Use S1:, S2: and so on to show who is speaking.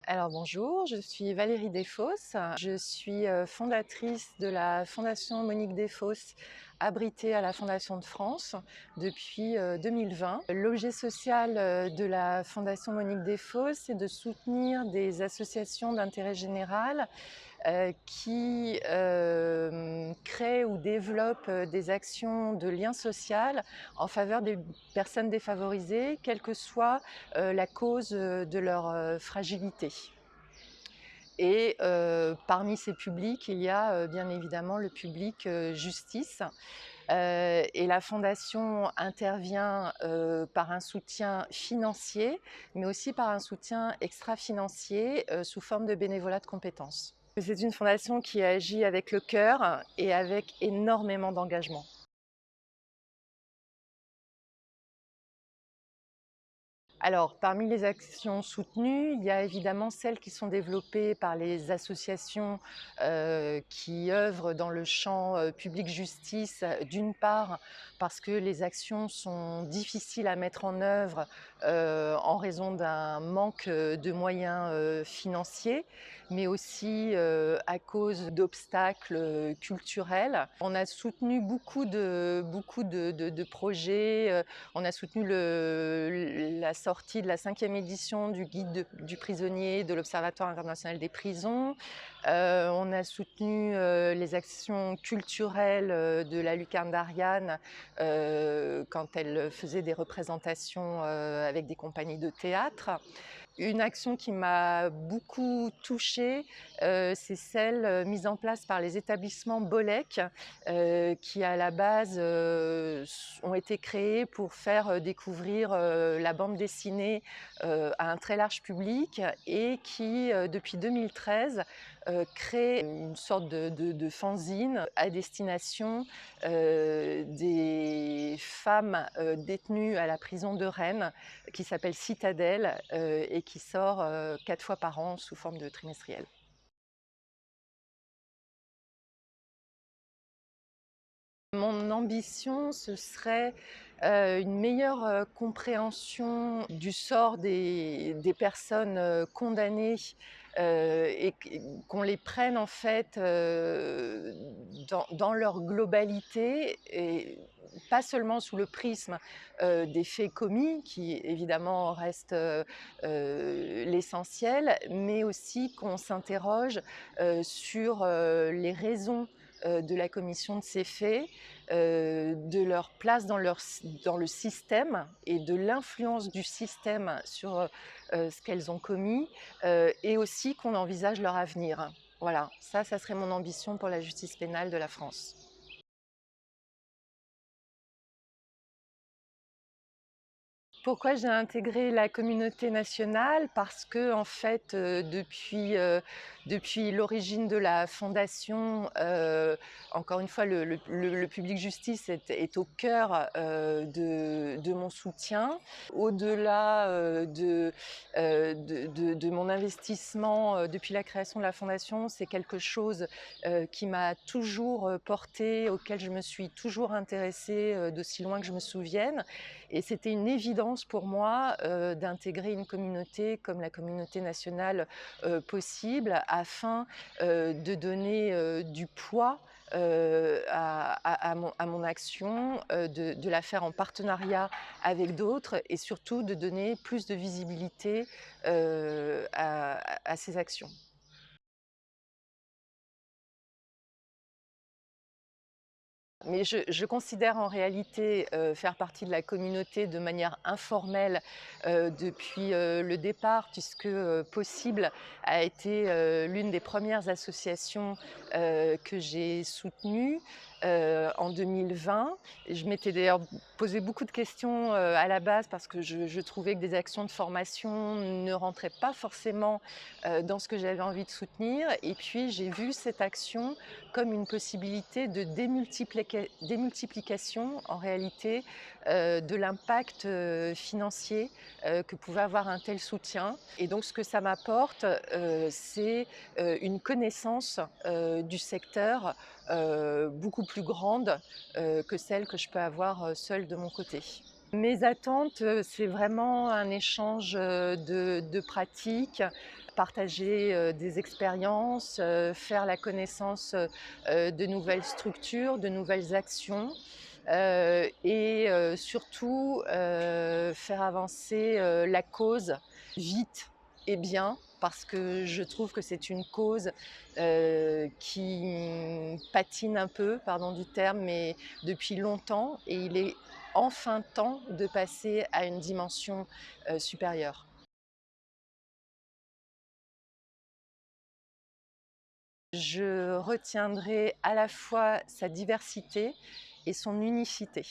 S1: Alors bonjour, je suis Valérie Desfosses. Je suis fondatrice de la Fondation Monique Desfosses, abritée à la Fondation de France depuis 2020. L'objet social de la Fondation Monique Desfosses, c'est de soutenir des associations d'intérêt général qui créent ou développent des actions de lien social en faveur des personnes défavorisées, quelle que soit la cause de leur fragilité. Et parmi ces publics, il y a bien évidemment le public justice. Et la Fondation intervient par un soutien financier, mais aussi par un soutien extra-financier sous forme de bénévolat de compétences. C'est une fondation qui agit avec le cœur et avec énormément d'engagement. Alors, parmi les actions soutenues, il y a évidemment celles qui sont développées par les associations qui œuvrent dans le champ public justice, d'une part parce que les actions sont difficiles à mettre en œuvre en raison d'un manque de moyens financiers, mais aussi à cause d'obstacles culturels. On a soutenu beaucoup de projets. On a soutenu la sortie de la 5e édition du guide du prisonnier de l'Observatoire international des prisons. On a soutenu les actions culturelles de la Lucarne d'Ariane quand elle faisait des représentations avec des compagnies de théâtre. Une action qui m'a beaucoup touchée, c'est celle mise en place par les établissements Bolec, qui à la base ont été créés pour faire découvrir la bande dessinée à un très large public et qui, depuis 2013, créent une sorte de fanzine à destination des femmes détenues à la prison de Rennes, qui s'appelle Citadelle et qui sort 4 fois par an sous forme de trimestriel. Mon ambition, ce serait une meilleure compréhension du sort des personnes condamnées et qu'on les prenne en fait dans leur globalité et pas seulement sous le prisme des faits commis, qui évidemment reste l'essentiel, mais aussi qu'on s'interroge sur les raisons de la commission de ces faits, de leur place dans le système et de l'influence du système sur ce qu'elles ont commis, et aussi qu'on envisage leur avenir. Voilà, ça serait mon ambition pour la justice pénale de la France. Pourquoi j'ai intégré la communauté nationale? Parce que en fait, depuis l'origine de la fondation, encore une fois, le public justice est au cœur de mon soutien. Au-delà de mon investissement depuis la création de la fondation, c'est quelque chose qui m'a toujours portée, auquel je me suis toujours intéressée d'aussi loin que je me souvienne. Et c'était une évidence pour moi d'intégrer une communauté comme la communauté nationale possible afin de donner du poids à mon action, de la faire en partenariat avec d'autres et surtout de donner plus de visibilité à ces actions. Mais je considère en réalité faire partie de la communauté de manière informelle depuis le départ, puisque Possible a été l'une des premières associations que j'ai soutenues en 2020. Je m'étais d'ailleurs posé beaucoup de questions à la base parce que je trouvais que des actions de formation ne rentraient pas forcément dans ce que j'avais envie de soutenir. Et puis j'ai vu cette action comme une possibilité de démultiplication en réalité de l'impact financier que pouvait avoir un tel soutien. Et donc ce que ça m'apporte, c'est une connaissance du secteur beaucoup plus grande que celle que je peux avoir seule de mon côté. Mes attentes, c'est vraiment un échange, de pratiques, partager, des expériences, faire la connaissance, de nouvelles structures, de nouvelles actions, et surtout, faire avancer, la cause vite et bien parce que je trouve que c'est une cause, qui, patine un peu, pardon du terme, mais depuis longtemps et il est enfin temps de passer à une dimension, supérieure. Je retiendrai à la fois sa diversité et son unicité.